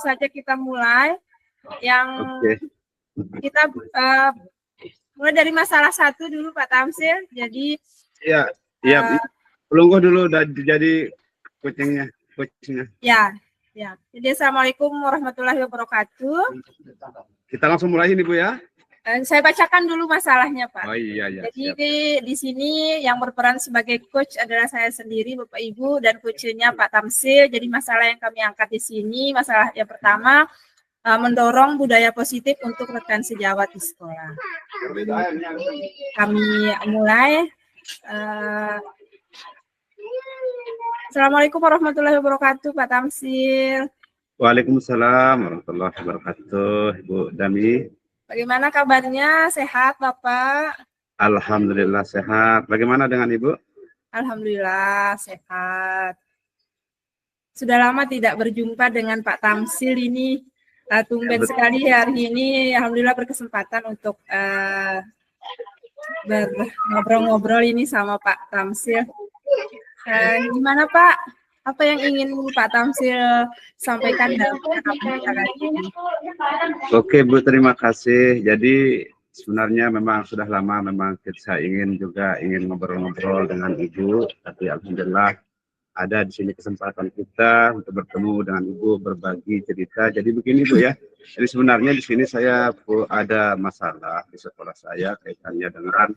saja kita mulai. Yang kita mulai dari masalah 1 dulu Pak Tamsil. Jadi Pelungguh dulu udah jadi kucingnya. Ya. Jadi assalamualaikum warahmatullahi wabarakatuh. Kita langsung mulai ini Bu ya. Saya bacakan dulu masalahnya Pak. Oh iya. Jadi di sini yang berperan sebagai coach adalah saya sendiri Bapak Ibu dan coachnya Pak Tamsil. Jadi masalah yang kami angkat di sini, masalah yang pertama mendorong budaya positif untuk rekan sejawat di sekolah. Kami mulai. Assalamualaikum warahmatullahi wabarakatuh Pak Tamsil. Waalaikumsalam warahmatullahi wabarakatuh Ibu Dami. Bagaimana kabarnya? Sehat Bapak? Alhamdulillah sehat. Bagaimana dengan Ibu? Alhamdulillah sehat. Sudah lama tidak berjumpa dengan Pak Tamsil ini. Tumben sekali hari ini. Alhamdulillah berkesempatan untuk ngobrol-ngobrol ini sama Pak Tamsil. Gimana Pak? Apa yang ingin Pak Tamsil sampaikan dalam kita kali ini? Oke Bu, terima kasih. Jadi sebenarnya memang sudah lama memang saya ingin ngobrol-ngobrol dengan Ibu, tapi alhamdulillah ada di sini kesempatan kita untuk bertemu dengan Ibu, berbagi cerita. Jadi begini Bu ya. Jadi sebenarnya di sini saya ada masalah di sekolah saya kaitannya dengan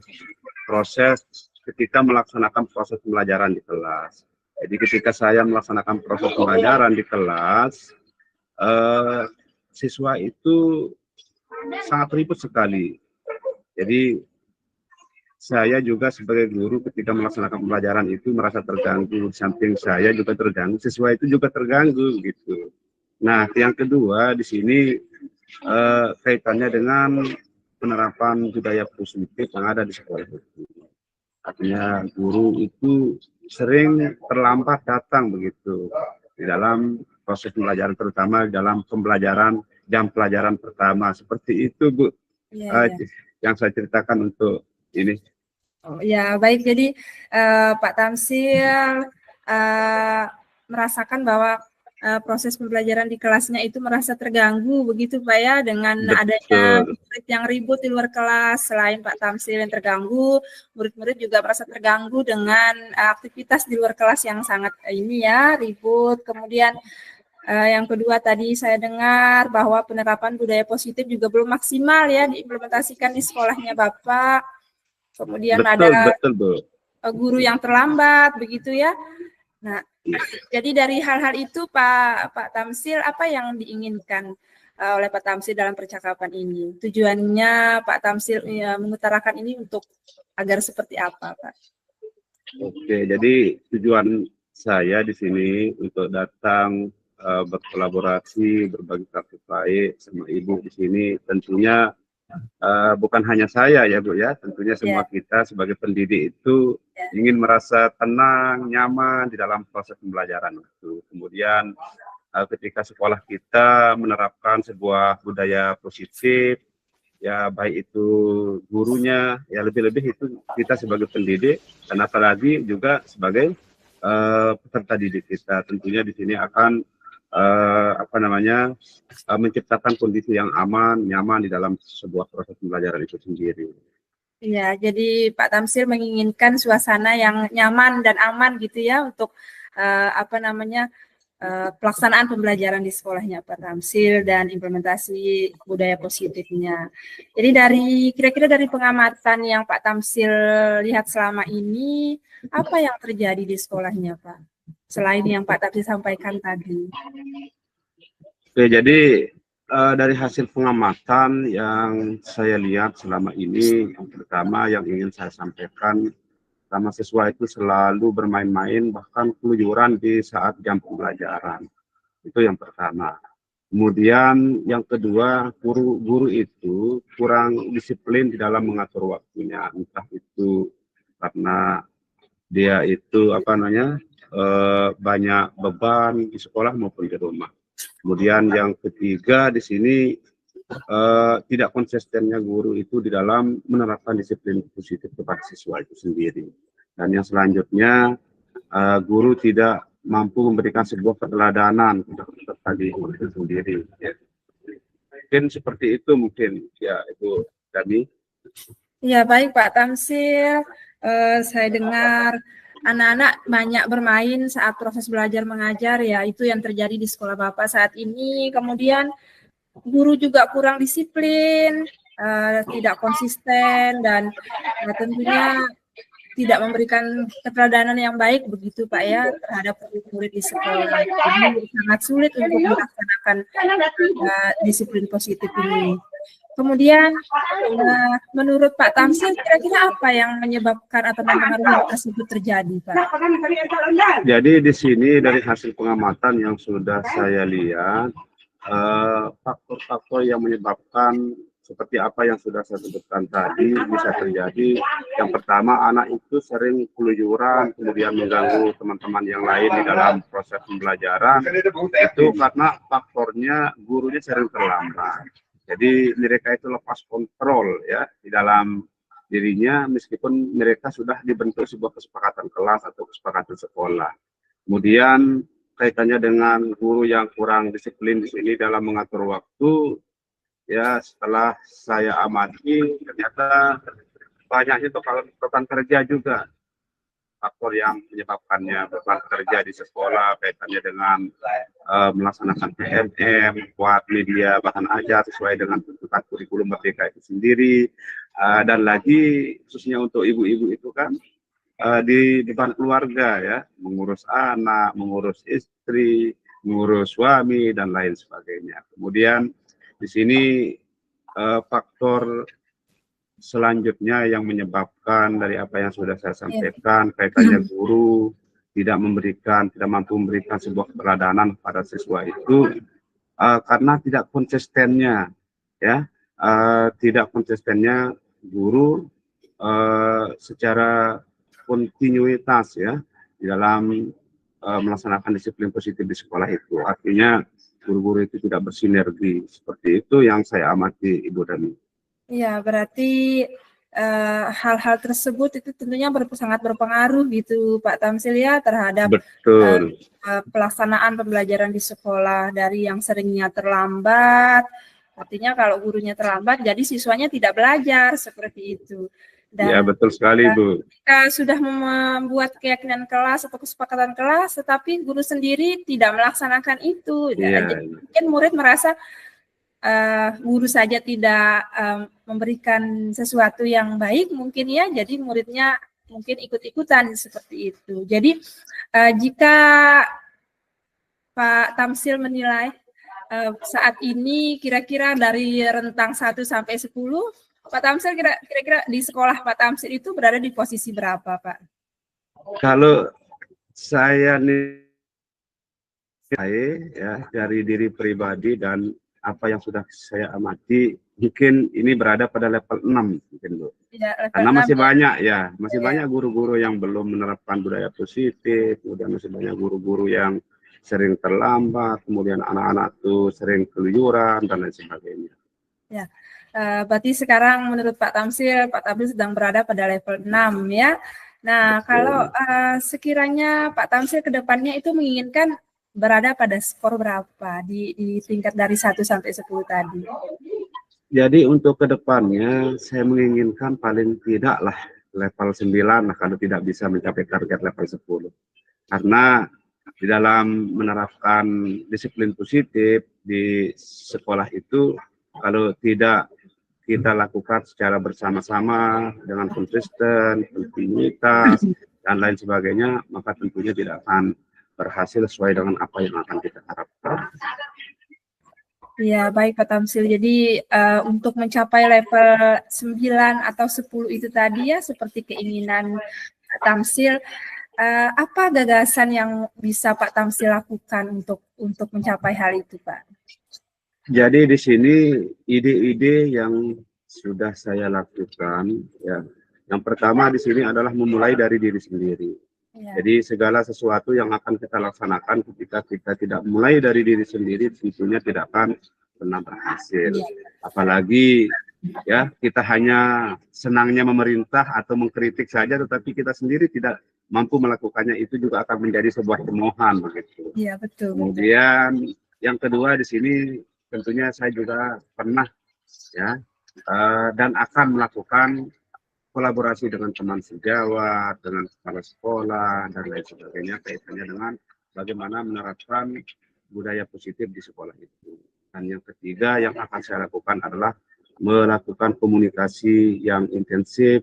proses ketika melaksanakan proses pembelajaran di kelas. Jadi ketika saya melaksanakan proses pembelajaran di kelas, siswa itu sangat ribet sekali. Jadi saya juga sebagai guru ketika melaksanakan pembelajaran itu merasa terganggu. Di samping saya juga terganggu, siswa itu juga terganggu gitu. Nah, yang kedua di sini kaitannya dengan penerapan budaya positif yang ada di sekolah itu. Artinya guru itu sering terlambat datang begitu di dalam proses pembelajaran, terutama dalam pembelajaran jam pelajaran pertama. Seperti itu Bu, yang saya ceritakan untuk ini. Oh ya, baik. Jadi Pak Tamsil merasakan bahwa proses pembelajaran di kelasnya itu merasa terganggu begitu Pak ya, dengan adanya murid yang ribut di luar kelas. Selain Pak Tamsil yang terganggu, murid-murid juga merasa terganggu dengan aktivitas di luar kelas yang sangat ribut. Kemudian yang kedua tadi saya dengar bahwa penerapan budaya positif juga belum maksimal ya diimplementasikan di sekolahnya Bapak. Kemudian ada guru yang terlambat begitu ya. Nah, jadi dari hal-hal itu Pak Tamsil, apa yang diinginkan oleh Pak Tamsil dalam percakapan ini? Tujuannya Pak Tamsil mengutarakan ini untuk agar seperti apa, Pak? Oke, jadi tujuan saya di sini untuk datang berkolaborasi, berbagi praktik baik sama Ibu di sini. Tentunya bukan hanya saya ya Bu ya, tentunya semua kita sebagai pendidik itu ingin merasa tenang, nyaman di dalam proses pembelajaran itu. Kemudian ketika sekolah kita menerapkan sebuah budaya positif, ya baik itu gurunya, ya lebih-lebih itu kita sebagai pendidik, dan apalagi juga sebagai peserta didik kita. Tentunya di sini akan menciptakan kondisi yang aman, nyaman di dalam sebuah proses pembelajaran itu sendiri. Iya, jadi Pak Tamsil menginginkan suasana yang nyaman dan aman gitu ya untuk pelaksanaan pembelajaran di sekolahnya Pak Tamsil dan implementasi budaya positifnya. Jadi kira-kira dari pengamatan yang Pak Tamsil lihat selama ini, apa yang terjadi di sekolahnya Pak? Selain yang Pak Tamsil sampaikan tadi. Oke, jadi dari hasil pengamatan yang saya lihat selama ini, yang pertama yang ingin saya sampaikan, sama siswa itu selalu bermain-main, bahkan keluyuran di saat jam pembelajaran. Itu yang pertama. Kemudian yang kedua, guru itu kurang disiplin di dalam mengatur waktunya. Entah itu karena dia itu banyak beban di sekolah maupun di rumah. Kemudian yang ketiga di sini tidak konsistennya guru itu di dalam menerapkan disiplin positif kepada siswa itu sendiri. Dan yang selanjutnya guru tidak mampu memberikan sebuah keteladanan bagi murid itu sendiri. Ya. Mungkin seperti itu mungkin ya Ibu Dami. Ya baik Pak Tamsil, saya dengar anak-anak banyak bermain saat proses belajar mengajar ya, itu yang terjadi di sekolah Bapak saat ini. Kemudian guru juga kurang disiplin, tidak konsisten, dan tentunya tidak memberikan keteladanan yang baik begitu Pak ya terhadap murid di sekolah. Jadi sangat sulit untuk melaksanakan disiplin positif ini. Kemudian menurut Pak Tamsil kira-kira apa yang menyebabkan atau mempengaruhi hal tersebut terjadi Pak? Jadi di sini dari hasil pengamatan yang sudah saya lihat, faktor-faktor yang menyebabkan seperti apa yang sudah saya sebutkan tadi bisa terjadi. Yang pertama, anak itu sering keluyuran, kemudian mengganggu teman-teman yang lain di dalam proses pembelajaran. Itu karena faktornya gurunya sering terlambat. Jadi mereka itu lepas kontrol ya di dalam dirinya, meskipun mereka sudah dibentuk sebuah kesepakatan kelas atau kesepakatan sekolah. Kemudian kaitannya dengan guru yang kurang disiplin di sini dalam mengatur waktu. Ya, setelah saya amati ternyata banyaknya itu kalau beban kerja juga faktor yang menyebabkannya, beban kerja di sekolah kaitannya dengan melaksanakan PMM, buat media bahan ajar sesuai dengan tuntutan kurikulum merdeka itu sendiri, dan lagi khususnya untuk ibu-ibu itu kan di beban keluarga ya, mengurus anak, mengurus istri, mengurus suami dan lain sebagainya. Kemudian di sini faktor selanjutnya yang menyebabkan dari apa yang sudah saya sampaikan, kaitannya guru tidak mampu memberikan sebuah keteladanan pada siswa itu karena tidak konsistennya ya, tidak konsistennya guru secara kontinuitas ya di dalam melaksanakan disiplin positif di sekolah itu. Artinya guru-guru itu tidak bersinergi. Seperti itu yang saya amati, Ibu Dani. Iya, berarti hal-hal tersebut itu tentunya sangat berpengaruh gitu Pak Tamsil ya terhadap pelaksanaan pembelajaran di sekolah. Dari yang seringnya terlambat, artinya kalau gurunya terlambat jadi siswanya tidak belajar, seperti itu. Dan ya betul sekali Bu. Jika sudah membuat keyakinan kelas atau kesepakatan kelas, tetapi guru sendiri tidak melaksanakan itu, jadi mungkin murid merasa guru saja tidak memberikan sesuatu yang baik mungkin ya, jadi muridnya mungkin ikut-ikutan seperti itu. Jadi jika Pak Tamsil menilai saat ini kira-kira dari rentang 1 sampai 10, Pak Tamsil kira-kira di sekolah Pak Tamsil itu berada di posisi berapa, Pak? Kalau saya nih ya dari diri pribadi dan apa yang sudah saya amati, mungkin ini berada pada level 6 mungkin Bu. Ya, karena masih banyak ya, masih banyak guru-guru yang belum menerapkan budaya positif, kemudian masih banyak guru-guru yang sering terlambat, kemudian anak-anak tuh sering keluyuran dan lain sebagainya. Ya. Berarti sekarang menurut Pak Tamsil sedang berada pada level 6 ya. Nah, betul. Kalau sekiranya Pak Tamsil ke depannya itu menginginkan berada pada skor berapa di tingkat dari 1 sampai 10 tadi? Jadi untuk ke depannya saya menginginkan paling tidaklah level 9 kalau tidak bisa mencapai target level 10. Karena di dalam menerapkan disiplin positif di sekolah itu kalau tidak kita lakukan secara bersama-sama dengan konsisten, kontinuitas, dan lain sebagainya, maka tentunya tidak akan berhasil sesuai dengan apa yang akan kita harapkan. Ya, baik Pak Tamsil. Jadi untuk mencapai level 9 atau 10 itu tadi ya, seperti keinginan Pak Tamsil, apa gagasan yang bisa Pak Tamsil lakukan untuk mencapai hal itu, Pak? Jadi di sini ide-ide yang sudah saya lakukan ya. Yang pertama di sini adalah memulai dari diri sendiri. Ya. Jadi segala sesuatu yang akan kita laksanakan ketika kita tidak mulai dari diri sendiri tentunya tidak akan pernah berhasil. Ya. Apalagi Ya, kita hanya senangnya memerintah atau mengkritik saja, tetapi kita sendiri tidak mampu melakukannya, itu juga akan menjadi sebuah cemoohan begitu. Iya, betul. Kemudian yang kedua di sini tentunya saya juga pernah ya dan akan melakukan kolaborasi dengan teman sejawat, dengan kepala sekolah dan lain sebagainya kaitannya dengan bagaimana menerapkan budaya positif di sekolah itu. Dan yang ketiga yang akan saya lakukan adalah melakukan komunikasi yang intensif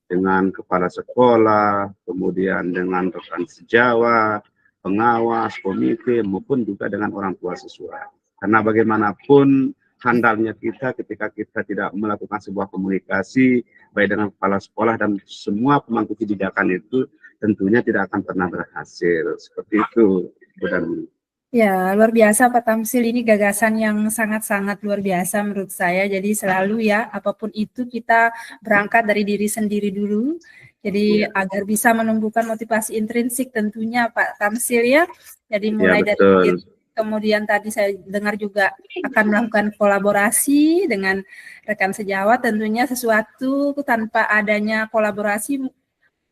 dengan kepala sekolah, kemudian dengan rekan sejawat, pengawas, komite, maupun juga dengan orang tua siswa. Karena bagaimanapun handalnya kita ketika kita tidak melakukan sebuah komunikasi baik dengan kepala sekolah dan semua pemangku kebijakan itu tentunya tidak akan pernah berhasil. Seperti itu, Bu Darmi. Ya, luar biasa Pak Tamsil, ini gagasan yang sangat-sangat luar biasa menurut saya. Jadi selalu ya, apapun itu kita berangkat dari diri sendiri dulu. Jadi agar bisa menumbuhkan motivasi intrinsik tentunya Pak Tamsil ya. Jadi mulai dari diri. Kemudian tadi saya dengar juga akan melakukan kolaborasi dengan rekan sejawat, tentunya sesuatu tanpa adanya kolaborasi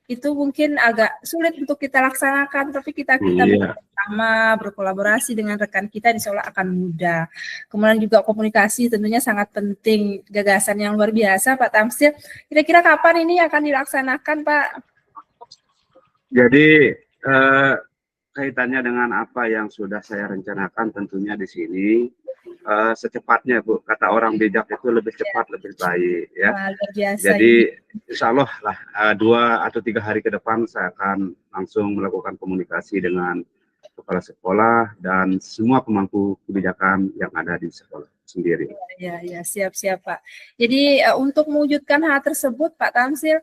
itu mungkin agak sulit untuk kita laksanakan, tapi kita bersama berkolaborasi dengan rekan kita insya Allah akan mudah. Kemudian juga komunikasi tentunya sangat penting, gagasan yang luar biasa Pak Tamsil. Kira-kira kapan ini akan dilaksanakan Pak? Jadi kaitannya dengan apa yang sudah saya rencanakan tentunya di sini secepatnya Bu, kata orang bijak itu lebih cepat lebih baik ya. Jadi insya Allah lah 2 atau 3 hari ke depan saya akan langsung melakukan komunikasi dengan kepala sekolah dan semua pemangku kebijakan yang ada di sekolah sendiri. Ya, siap-siap Pak. Jadi untuk mewujudkan hal tersebut Pak Tamsil,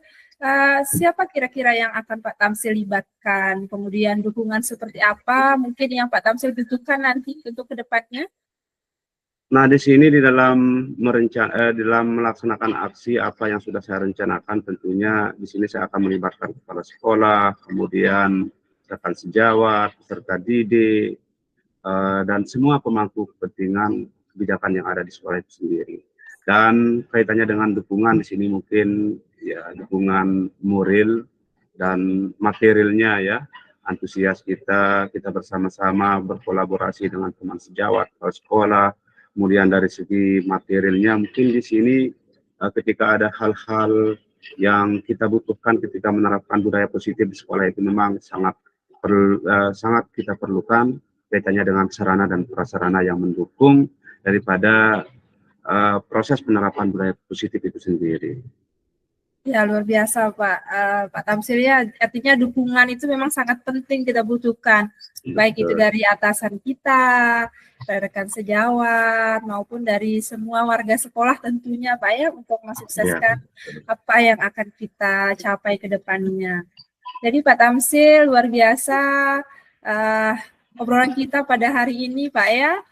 siapa kira-kira yang akan Pak Tamsil libatkan? Kemudian dukungan seperti apa mungkin yang Pak Tamsil butuhkan nanti untuk kedepannya? Nah, di sini di dalam melaksanakan aksi apa yang sudah saya rencanakan, tentunya di sini saya akan melibatkan kepala sekolah, kemudian rekan sejawat, peserta didik, dan semua pemangku kepentingan kebijakan yang ada di sekolah itu sendiri. Dan kaitannya dengan dukungan di sini mungkin ya dukungan moral dan materialnya ya, antusias kita bersama-sama berkolaborasi dengan teman sejawat, kepala sekolah. Kemudian dari segi materialnya mungkin di sini ketika ada hal-hal yang kita butuhkan ketika menerapkan budaya positif di sekolah itu memang sangat kita perlukan kaitannya dengan sarana dan prasarana yang mendukung daripada proses penerapan budaya positif itu sendiri. Ya, luar biasa Pak Tamsil ya, artinya dukungan itu memang sangat penting kita butuhkan, baik itu dari atasan kita, dari rekan sejawat, maupun dari semua warga sekolah tentunya Pak ya, untuk mensukseskan apa yang akan kita capai ke depannya. Jadi Pak Tamsil, luar biasa obrolan kita pada hari ini Pak ya.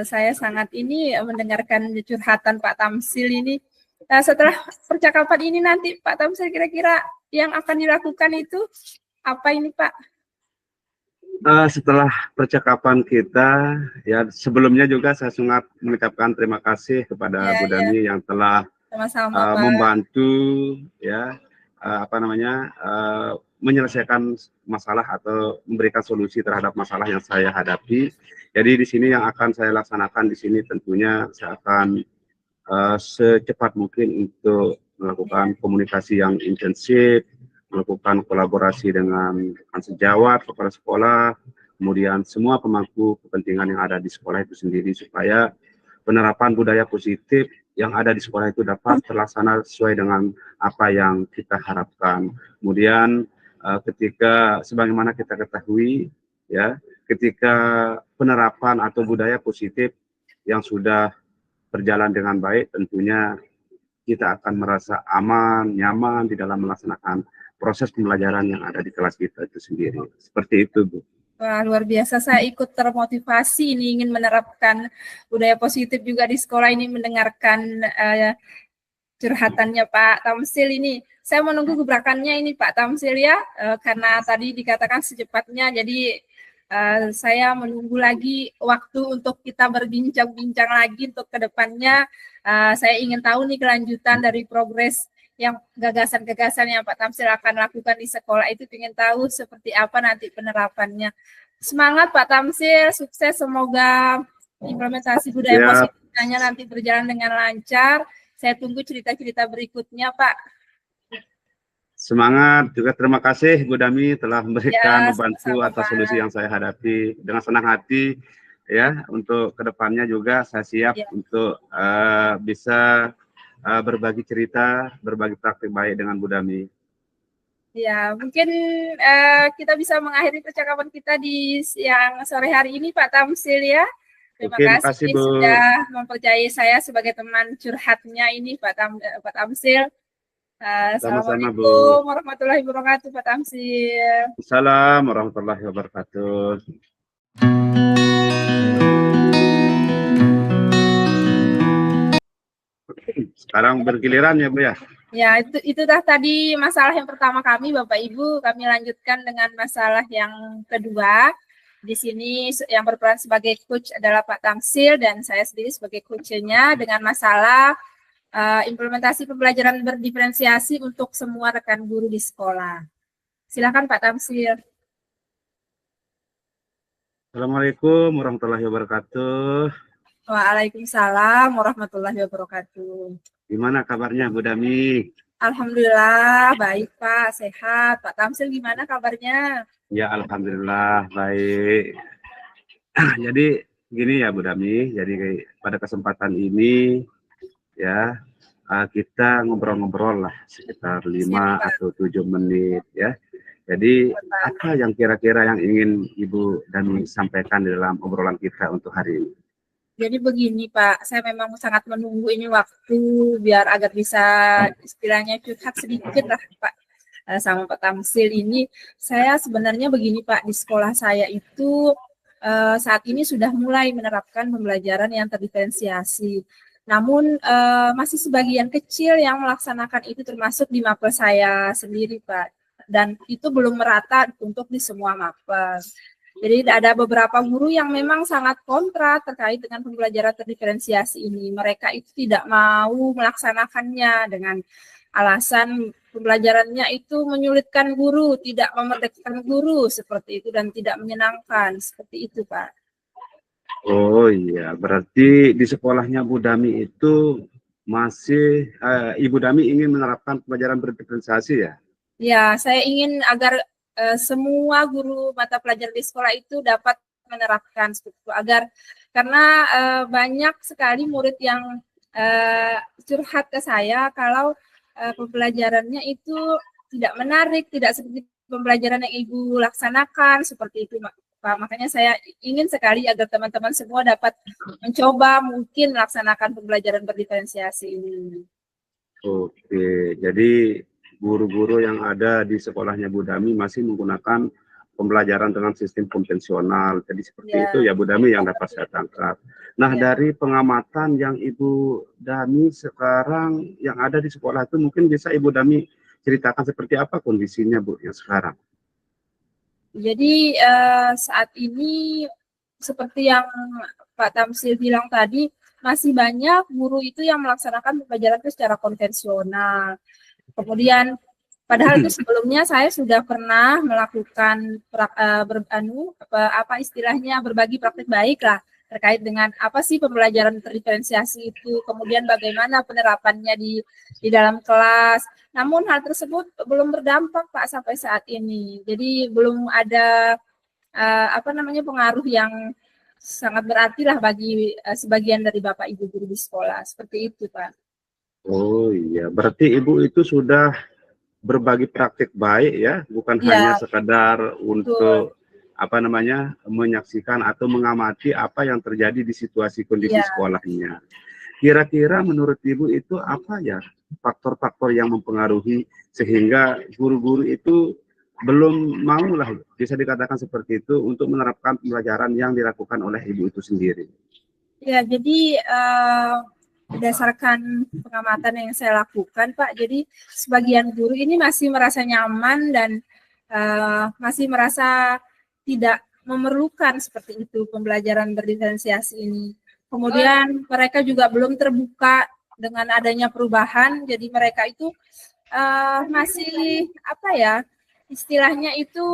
Saya sangat mendengarkan curhatan Pak Tamsil ini. Setelah percakapan ini nanti Pak Tamsil kira-kira yang akan dilakukan itu apa ini Pak? Setelah percakapan kita ya sebelumnya juga saya sangat mengucapkan terima kasih kepada Bu Dani yang telah membantu ya menyelesaikan masalah atau memberikan solusi terhadap masalah yang saya hadapi. Jadi di sini yang akan saya laksanakan di sini tentunya saya akan secepat mungkin untuk melakukan komunikasi yang intensif, melakukan kolaborasi dengan rekan sejawat, kepala sekolah, kemudian semua pemangku kepentingan yang ada di sekolah itu sendiri supaya penerapan budaya positif yang ada di sekolah itu dapat terlaksana sesuai dengan apa yang kita harapkan. Kemudian ketika sebagaimana kita ketahui ya, ketika penerapan atau budaya positif yang sudah berjalan dengan baik, tentunya kita akan merasa aman, nyaman di dalam melaksanakan proses pembelajaran yang ada di kelas kita itu sendiri. Seperti itu, Bu. Wah, luar biasa. Saya ikut termotivasi ini ingin menerapkan budaya positif juga di sekolah ini, mendengarkan curhatannya Pak Tamsil ini. Saya menunggu gebrakannya ini Pak Tamsil ya, karena tadi dikatakan secepatnya, jadi saya menunggu lagi waktu untuk kita berbincang-bincang lagi untuk kedepannya Saya ingin tahu nih kelanjutan dari progres yang gagasan-gagasan yang Pak Tamsil akan lakukan di sekolah itu, ingin tahu seperti apa nanti penerapannya. Semangat Pak Tamsil, sukses, semoga implementasi budaya positifnya nanti berjalan dengan lancar. Saya tunggu cerita-cerita berikutnya Pak. Semangat, juga terima kasih Bu Dami telah memberikan membantu atas Pak. Solusi yang saya hadapi dengan senang hati ya. Untuk kedepannya juga saya siap untuk bisa berbagi cerita, berbagi praktik baik dengan Bu Dami. Ya, mungkin kita bisa mengakhiri percakapan kita di siang sore hari ini Pak Tamsil ya. Terima kasih Bu. Sudah mempercayai saya sebagai teman curhatnya ini Pak Tamsil. Assalamualaikum warahmatullahi wabarakatuh Pak Tamsil. Assalamualaikum warahmatullahi wabarakatuh. Sekarang bergiliran ya Bu ya. Ya, itu dah tadi masalah yang pertama kami Bapak Ibu. Kami lanjutkan dengan masalah yang kedua. Di sini yang berperan sebagai coach adalah Pak Tamsil dan saya sendiri sebagai coachnya dengan masalah implementasi pembelajaran berdiferensiasi untuk semua rekan guru di sekolah. Silakan Pak Tamsil. Assalamualaikum warahmatullahi wabarakatuh. Waalaikumsalam warahmatullahi wabarakatuh. Gimana kabarnya Bu Dami? Alhamdulillah baik Pak, sehat. Pak Tamsil gimana kabarnya? Ya alhamdulillah baik. Jadi gini ya Bu Dami, jadi pada kesempatan ini ya kita ngobrol-ngobrol lah sekitar 5 atau 7 menit ya. Jadi apa yang kira-kira yang ingin Ibu Dami sampaikan di dalam obrolan kita untuk hari ini? Jadi begini Pak, saya memang sangat menunggu ini waktu biar agar bisa istilahnya curhat sedikit lah Pak sama Pak Tamsil ini. Saya sebenarnya begini Pak, di sekolah saya itu saat ini sudah mulai menerapkan pembelajaran yang terdiferensiasi. Namun masih sebagian kecil yang melaksanakan itu termasuk di mapel saya sendiri Pak. Dan itu belum merata untuk di semua mapel. Jadi ada beberapa guru yang memang sangat kontra terkait dengan pembelajaran terdiferensiasi ini. Mereka itu tidak mau melaksanakannya dengan alasan pembelajarannya itu menyulitkan guru, tidak memerdekakan guru seperti itu dan tidak menyenangkan seperti itu, Pak. Oh iya, berarti di sekolahnya Bu Dami itu masih Ibu Dami ingin menerapkan pembelajaran berdiferensiasi ya? Ya, saya ingin agar semua guru mata pelajaran di sekolah itu dapat menerapkan seperti itu, agar karena banyak sekali murid yang curhat ke saya kalau pembelajarannya itu tidak menarik, tidak seperti pembelajaran yang Ibu laksanakan seperti itu Pak. Makanya saya ingin sekali agar teman-teman semua dapat mencoba mungkin melaksanakan pembelajaran berdiferensiasi ini. Oke, jadi guru-guru yang ada di sekolahnya Bu Dami masih menggunakan pembelajaran dengan sistem konvensional. Jadi seperti itu ya Bu Dami yang dapat saya tangkap. Nah dari pengamatan yang Ibu Dami sekarang yang ada di sekolah itu mungkin bisa Ibu Dami ceritakan seperti apa kondisinya Bu yang sekarang? Jadi saat ini seperti yang Pak Tamsil bilang tadi, masih banyak guru itu yang melaksanakan pembelajaran itu secara konvensional. Kemudian padahal itu sebelumnya saya sudah pernah melakukan istilahnya berbagi praktik baik lah terkait dengan apa sih pembelajaran terdiferensiasi itu, kemudian bagaimana penerapannya di dalam kelas. Namun hal tersebut belum berdampak Pak sampai saat ini. Jadi belum ada pengaruh yang sangat berarti lah bagi sebagian dari Bapak Ibu guru di sekolah. Seperti itu Pak. Oh iya, berarti Ibu itu sudah berbagi praktik baik ya, bukan hanya sekadar untuk menyaksikan atau mengamati apa yang terjadi di situasi kondisi sekolahnya. Kira-kira menurut Ibu itu apa ya faktor-faktor yang mempengaruhi sehingga guru-guru itu belum mau lah, bisa dikatakan seperti itu, untuk menerapkan pembelajaran yang dilakukan oleh Ibu itu sendiri? Ya, jadi berdasarkan pengamatan yang saya lakukan, Pak, jadi sebagian guru ini masih merasa nyaman dan masih merasa tidak memerlukan seperti itu pembelajaran berdiferensiasi ini. Kemudian mereka juga belum terbuka dengan adanya perubahan, jadi mereka itu masih apa ya, istilahnya itu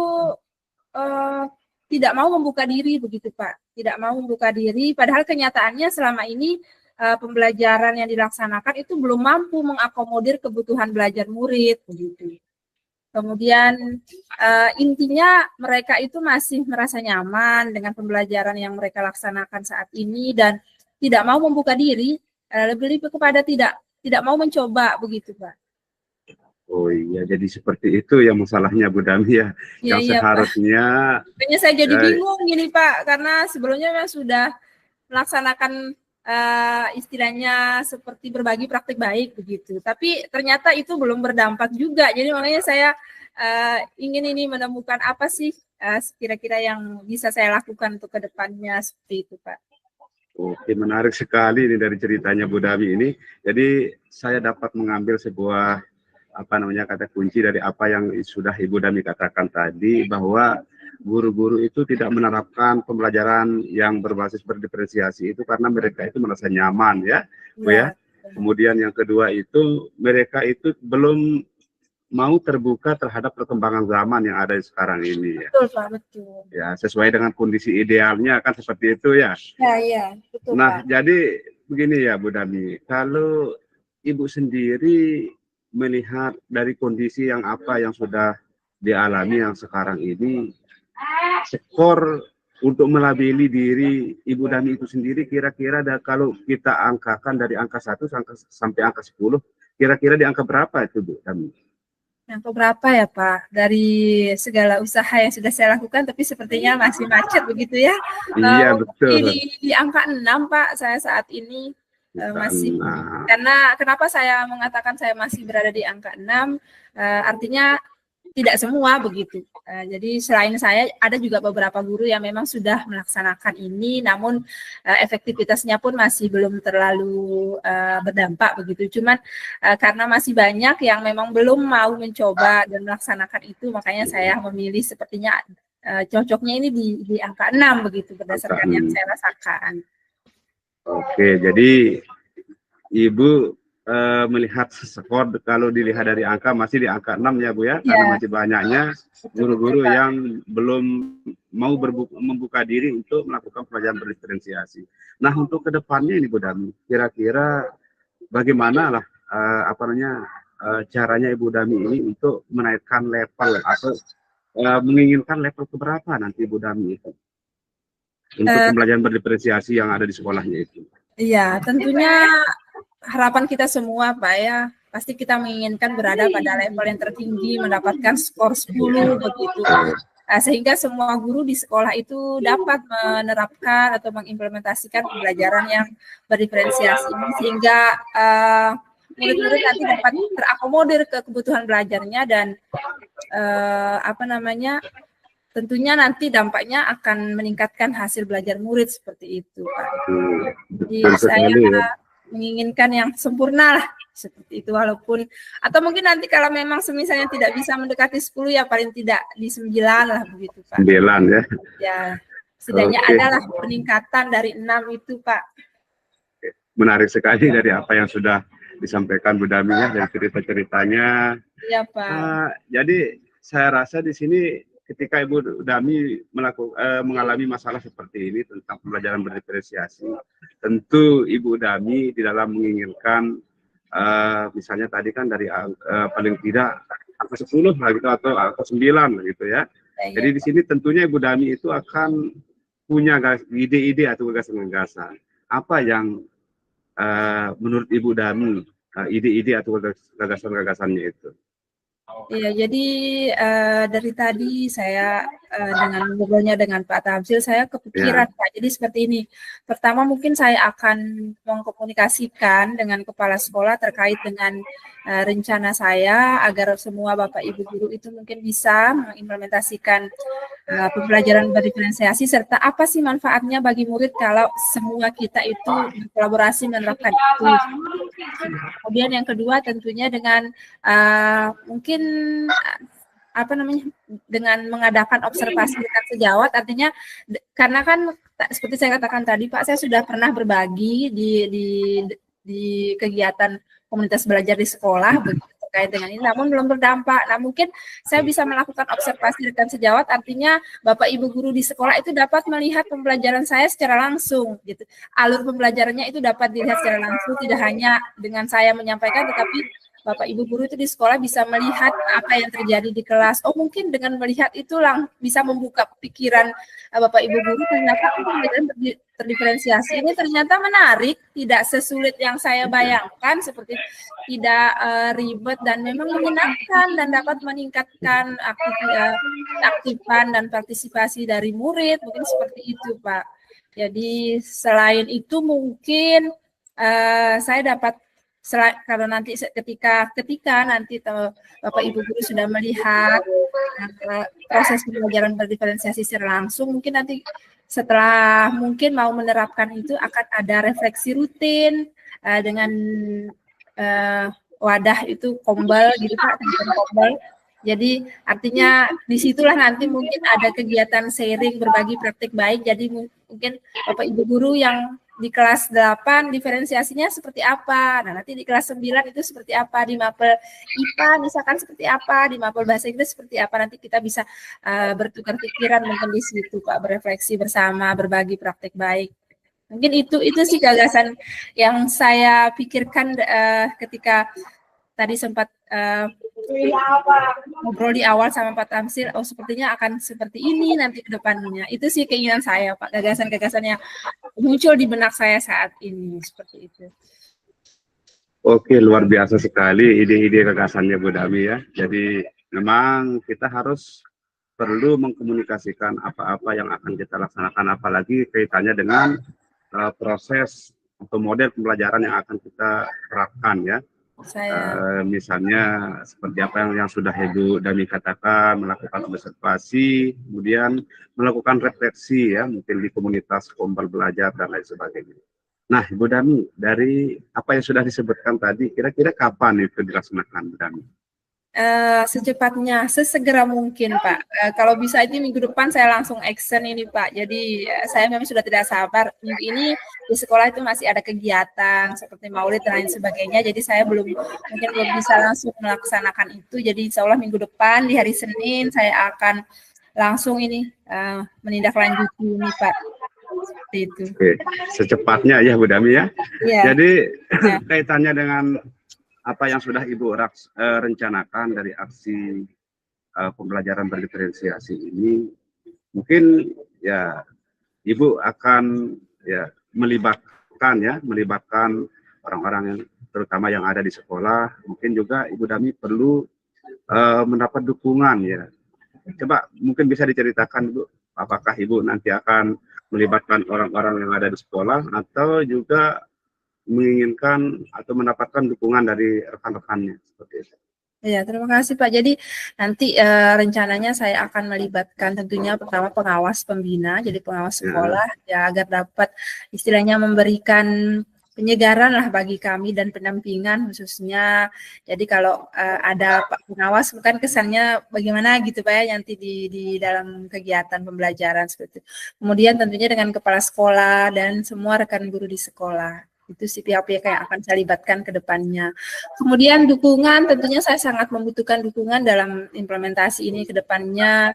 tidak mau membuka diri begitu Pak, tidak mau membuka diri. Padahal kenyataannya selama ini pembelajaran yang dilaksanakan itu belum mampu mengakomodir kebutuhan belajar murid begitu. Kemudian intinya mereka itu masih merasa nyaman dengan pembelajaran yang mereka laksanakan saat ini dan tidak mau membuka diri, lebih kepada tidak mau mencoba begitu Pak. Oh iya, jadi seperti itu ya masalahnya Bu Dami ya. Iya, Yang iya, seharusnya Pak. Kayaknya saya jadi bingung gini Pak, karena sebelumnya memang sudah melaksanakan istilahnya seperti berbagi praktik baik begitu. Tapi ternyata itu belum berdampak juga. Jadi makanya saya ingin ini menemukan apa sih kira-kira yang bisa saya lakukan untuk kedepannya seperti itu Pak. Oke, menarik sekali ini dari ceritanya Bu Dami ini. Jadi saya dapat mengambil sebuah kata kunci dari apa yang sudah Ibu Dami katakan tadi, bahwa guru-guru itu tidak menerapkan pembelajaran yang berbasis berdiferensiasi itu karena mereka itu merasa nyaman ya, Bu ya. Kemudian yang kedua itu mereka itu belum mau terbuka terhadap perkembangan zaman yang ada sekarang ini ya. Betul Pak, betul. Ya, sesuai dengan kondisi idealnya kan seperti itu ya. Iya, betul Nah, Pak. jadi begini ya Bu Dami, kalau Ibu sendiri melihat dari kondisi yang sudah dialami yang sekarang ini, skor untuk melabeli diri Ibu Dami itu sendiri kira-kira kalau kita angkakan dari angka 1 sampai angka 10, kira-kira di angka berapa itu Bu Dami? Angka berapa ya Pak? Dari segala usaha yang sudah saya lakukan, tapi sepertinya masih macet begitu ya. Iya betul. Di angka 6 Pak, saya saat ini masih. Karena kenapa saya mengatakan saya masih berada di angka 6, artinya tidak semua begitu. Jadi selain saya, ada juga beberapa guru yang memang sudah melaksanakan ini, namun efektivitasnya pun masih belum terlalu berdampak begitu. Cuman karena masih banyak yang memang belum mau mencoba dan melaksanakan itu, makanya saya memilih sepertinya cocoknya ini di angka 6 begitu, berdasarkan yang saya rasakan. Oke, jadi Ibu melihat skor kalau dilihat dari angka masih di angka 6 ya Bu ya, karena masih banyaknya guru-guru yang belum mau membuka diri untuk melakukan pelajaran berdiferensiasi. Nah, untuk kedepannya ini Bu Dami, kira-kira bagaimana lah caranya Ibu Dami ini untuk menaikkan level atau menginginkan level keberapa nanti Ibu Dami itu untuk pembelajaran berdiferensiasi yang ada di sekolahnya itu? Iya, tentunya harapan kita semua Pak ya, pasti kita menginginkan berada pada level yang tertinggi, mendapatkan skor 10 begitu. Sehingga semua guru di sekolah itu dapat menerapkan atau mengimplementasikan pembelajaran yang berdiferensiasi ini, sehingga murid-murid nanti dapat terakomodir ke kebutuhan belajarnya dan tentunya nanti dampaknya akan meningkatkan hasil belajar murid seperti itu Pak. Jadi saya menginginkan yang sempurna lah seperti itu, walaupun atau mungkin nanti kalau memang semisalnya tidak bisa mendekati 10 ya paling tidak di 9 lah begitu Pak. 9 ya. Ya, setidaknya adalah peningkatan dari 6 itu Pak. Menarik sekali dari apa yang sudah disampaikan Bu Dami ya, dari cerita-ceritanya. Iya Pak. Jadi saya rasa di sini ketika Ibu Dami mengalami masalah seperti ini tentang pembelajaran berdiferensiasi, tentu Ibu Dami di dalam menginginkan misalnya tadi kan dari paling tidak angka 10 lah gitu, atau angka 9 gitu ya. Jadi di sini tentunya Ibu Dami itu akan punya ide-ide atau gagasan-gagasan. Apa yang menurut Ibu Dami ide-ide atau gagasan-gagasannya itu? Iya, jadi dari tadi saya dengan ngobrolnya dengan Pak Tamsil, saya kepikiran Pak. Jadi seperti ini. Pertama mungkin saya akan mengkomunikasikan dengan kepala sekolah terkait dengan rencana saya agar semua Bapak Ibu guru itu mungkin bisa mengimplementasikan pembelajaran berdiferensiasi, serta apa sih manfaatnya bagi murid kalau semua kita itu berkolaborasi menerapkan itu. Kemudian yang kedua tentunya dengan mungkin dengan mengadakan observasi dengan sejawat, artinya karena kan seperti saya katakan tadi Pak, saya sudah pernah berbagi di di kegiatan komunitas belajar di sekolah begitu terkait dengan ini, namun belum berdampak. Nah, mungkin saya bisa melakukan observasi rekan sejawat, artinya Bapak Ibu guru di sekolah itu dapat melihat pembelajaran saya secara langsung gitu. Alur pembelajarannya itu dapat dilihat secara langsung, tidak hanya dengan saya menyampaikan, tetapi Bapak Ibu guru itu di sekolah bisa melihat apa yang terjadi di kelas. Oh, mungkin dengan melihat itu bisa membuka pikiran Bapak Ibu guru, ternyata pembelajaran terdiferensiasi ini ternyata menarik, tidak sesulit yang saya bayangkan, seperti tidak ribet dan memang menyenangkan dan dapat meningkatkan aktifan dan partisipasi dari murid, mungkin seperti itu Pak. Jadi selain itu mungkin saya dapat karena nanti ketika nanti Bapak Ibu guru sudah melihat proses pembelajaran berdiferensiasi secara langsung, mungkin nanti setelah mungkin mau menerapkan itu akan ada refleksi rutin dengan wadah itu kombal gitu Pak, kombal. Jadi artinya disitulah nanti mungkin ada kegiatan sharing berbagi praktik baik. Jadi mungkin Bapak Ibu guru yang di kelas 8 diferensiasinya seperti apa. Nah, nanti di kelas 9 itu seperti apa, di mapel IPA misalkan seperti apa, di mapel bahasa Inggris seperti apa. Nanti kita bisa bertukar pikiran mungkin di situ Pak, berefleksi bersama, berbagi praktik baik. Mungkin itu sih gagasan yang saya pikirkan ketika tadi sempat ngobrol di awal sama Pak Tamsil. Oh, sepertinya akan seperti ini nanti ke depannya. Itu sih keinginan saya Pak, gagasan-gagasan yang muncul di benak saya saat ini seperti itu. Oke, luar biasa sekali ide-ide gagasannya Bu Dami ya. Jadi memang kita harus perlu mengkomunikasikan apa-apa yang akan kita laksanakan, apalagi kaitannya dengan proses atau model pembelajaran yang akan kita terapkan ya. Misalnya seperti apa yang sudah Ibu Dami katakan, melakukan observasi, kemudian melakukan refleksi ya, mungkin di komunitas kombal belajar dan lain sebagainya. Nah, Ibu Dami, dari apa yang sudah disebutkan tadi, kira-kira kapan itu dilaksanakan, Bu Dami? Secepatnya, sesegera mungkin Pak. Kalau bisa itu minggu depan saya langsung action ini Pak. Jadi saya memang sudah tidak sabar. Minggu ini di sekolah itu masih ada kegiatan seperti maulid dan lain sebagainya. Jadi saya mungkin belum bisa langsung melaksanakan itu. Jadi insya Allah minggu depan di hari Senin saya akan langsung ini menindaklanjuti ini Pak. Seperti itu. Oke, secepatnya ya Bu Dami ya. Yeah. Jadi kaitannya dengan apa yang sudah Ibu rencanakan dari aksi pembelajaran berdiferensiasi ini, mungkin ya Ibu akan ya melibatkan orang-orang yang terutama yang ada di sekolah. Mungkin juga Ibu Dami perlu mendapat dukungan ya. Coba mungkin bisa diceritakan Bu, apakah Ibu nanti akan melibatkan orang-orang yang ada di sekolah atau juga menginginkan atau mendapatkan dukungan dari rekan-rekannya seperti itu. Ya, terima kasih Pak. Jadi nanti rencananya saya akan melibatkan tentunya pertama pengawas pembina, jadi pengawas sekolah ya agar dapat istilahnya memberikan penyegaran lah bagi kami dan pendampingan khususnya. Jadi kalau ada Pak pengawas bukan kesannya bagaimana gitu Pak ya nanti di dalam kegiatan pembelajaran seperti itu. Kemudian tentunya dengan kepala sekolah dan semua rekan guru di sekolah. Itu sih pihak-pihak yang akan saya libatkan ke depannya. Kemudian dukungan, tentunya saya sangat membutuhkan dukungan dalam implementasi ini ke depannya,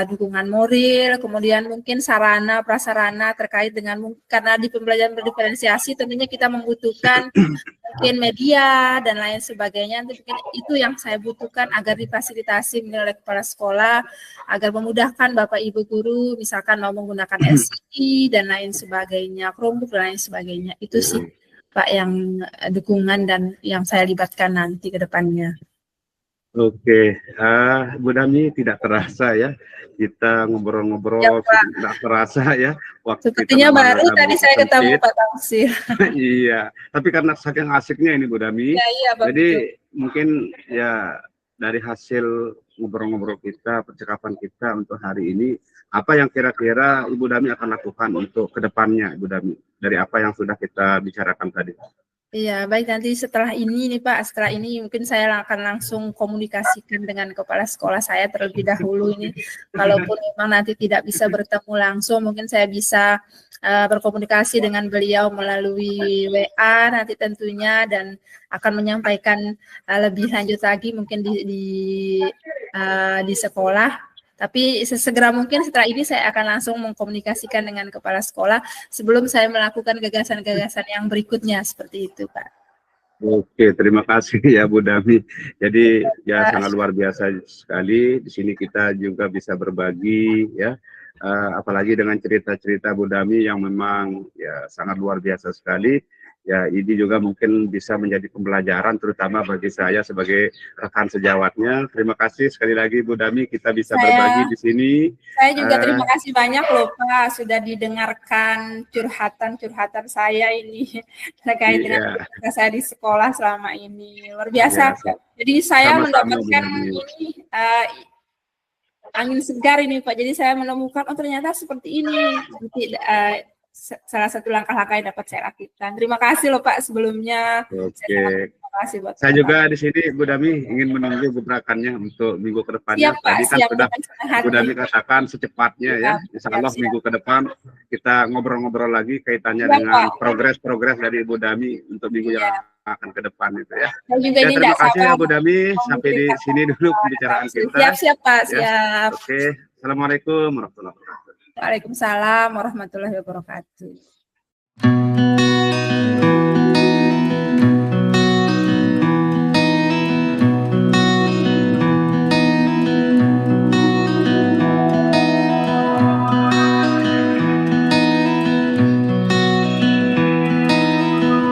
dukungan moral, kemudian mungkin sarana, prasarana terkait dengan, karena di pembelajaran berdiferensiasi tentunya kita membutuhkan mungkin media dan lain sebagainya. Mungkin itu yang saya butuhkan agar difasilitasi oleh kepala sekolah, agar memudahkan Bapak Ibu guru, misalkan mau menggunakan SI dan lain sebagainya, Chromebook dan lain sebagainya. Itu sih Pak yang dukungan dan yang saya libatkan nanti ke depannya. Oke, Bu Dami, tidak terasa ya kita ngobrol-ngobrol, ya, tidak terasa ya waktu. Sepertinya baru tadi saya ketemu Pak Tamsil. Iya, tapi karena saking asiknya ini Bu Dami, ya, jadi mungkin ya dari hasil ngobrol-ngobrol kita, percakapan kita untuk hari ini, apa yang kira-kira Ibu Dami akan lakukan untuk kedepannya, Ibu Dami, dari apa yang sudah kita bicarakan tadi? Iya, baik, nanti setelah ini nih Pak, setelah ini mungkin saya akan langsung komunikasikan dengan kepala sekolah saya terlebih dahulu ini. Kalaupun memang nanti tidak bisa bertemu langsung, mungkin saya bisa berkomunikasi dengan beliau melalui WA nanti tentunya, dan akan menyampaikan lebih lanjut lagi mungkin di sekolah. Tapi sesegera mungkin setelah ini saya akan langsung mengkomunikasikan dengan kepala sekolah sebelum saya melakukan gagasan-gagasan yang berikutnya, seperti itu, Pak. Oke, terima kasih ya Bu Dami. Jadi ya sangat luar biasa sekali. Di sini kita juga bisa berbagi ya, apalagi dengan cerita-cerita Bu Dami yang memang ya sangat luar biasa sekali. Ya, ini juga mungkin bisa menjadi pembelajaran terutama bagi saya sebagai rekan sejawatnya. Terima kasih sekali lagi Bu Dami, kita bisa berbagi di sini. Saya juga terima kasih banyak loh Pak, sudah didengarkan curhatan saya ini terkait dengan saya di sekolah selama ini. Luar biasa. Jadi saya mendapatkan ini angin segar ini Pak. Jadi saya menemukan oh ternyata seperti ini. Nanti salah satu langkah-langkah yang dapat saya lakukan. Terima kasih loh Pak sebelumnya. Oke. Terima kasih buat saya juga di sini Bu Dami ingin menunggu gebrakannya untuk minggu ke depannya. Siap, Pak, tadi kan sudah Bu Dami katakan secepatnya ya. Insya Allah minggu ke depan kita ngobrol-ngobrol lagi kaitannya dengan progres-progres dari Bu Dami untuk minggu yang akan ke depan itu ya. Ya terima kasih ya Bu Dami. Sampai di sini dulu pembicaraan kita. Siap Pak, siap. Oke. Assalamualaikum warahmatullahi wabarakatuh. Waalaikumsalam warahmatullahi wabarakatuh.